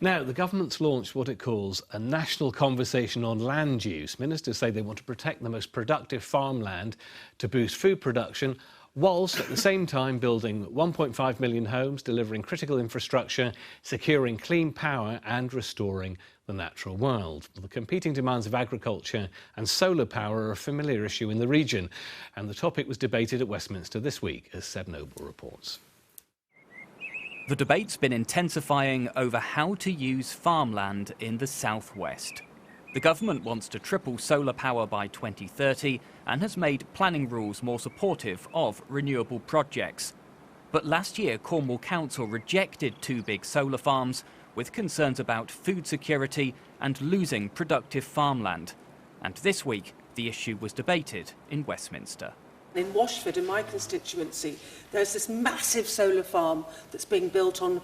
Now, the government's launched what it calls a national conversation on land use. Ministers say they want to protect the most productive farmland to boost food production, whilst at the same time building 1.5 million homes, delivering critical infrastructure, securing clean power and restoring the natural world. The competing demands of agriculture and solar power are a familiar issue in the region, and the topic was debated at Westminster this week, as Seb Noble reports. The debate's been intensifying over how to use farmland in the southwest. The government wants to triple solar power by 2030 and has made planning rules more supportive of renewable projects. But last year, Cornwall Council rejected 2 big solar farms with concerns about food security and losing productive farmland. And this week, the issue was debated in Westminster. In Washford, in my constituency, there's this massive solar farm that's being built on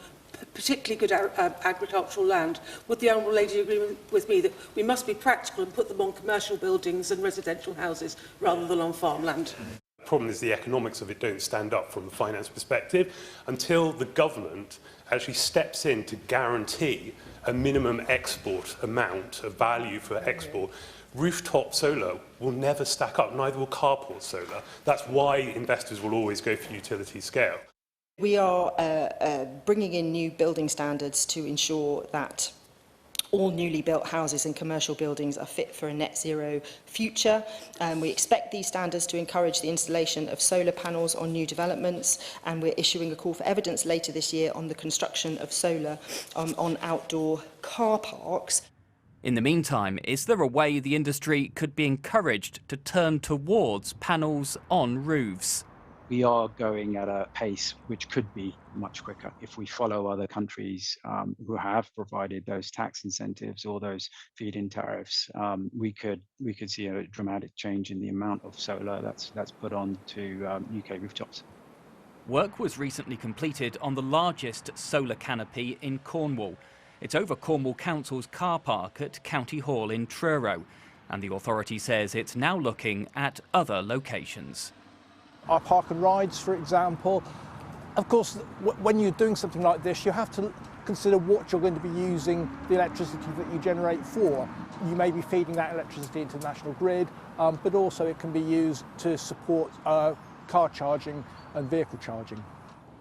particularly good agricultural land. Would the Honourable Lady agree with me that we must be practical and put them on commercial buildings and residential houses rather than on farmland? The problem is the economics of it don't stand up from the finance perspective until the government actually steps in to guarantee a minimum export amount of value for export. Rooftop solar will never stack up, neither will carport solar. That's why investors will always go for utility scale. We are bringing in new building standards to ensure that all newly built houses and commercial buildings are fit for a net zero future. We expect these standards to encourage the installation of solar panels on new developments, and we're issuing a call for evidence later this year on the construction of solar on outdoor car parks. In the meantime, is there a way the industry could be encouraged to turn towards panels on roofs? We are going at a pace which could be much quicker if we follow other countries who have provided those tax incentives or those feed-in tariffs. We could see a dramatic change in the amount of solar that's put on to UK rooftops. Work was recently completed on the largest solar canopy in Cornwall. It's over Cornwall Council's car park at County Hall in Truro, and the authority says it's now looking at other locations. Our park and rides, for example. Of course, when you're doing something like this, you have to consider what you're going to be using the electricity that you generate for. You may be feeding that electricity into the national grid, but also it can be used to support car charging and vehicle charging.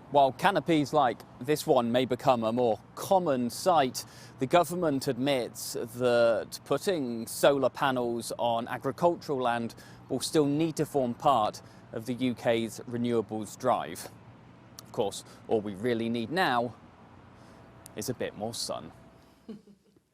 While canopies like this one may become a more common sight, the government admits that putting solar panels on agricultural land will still need to form part of the UK's renewables drive. Of course, all we really need now is a bit more sun.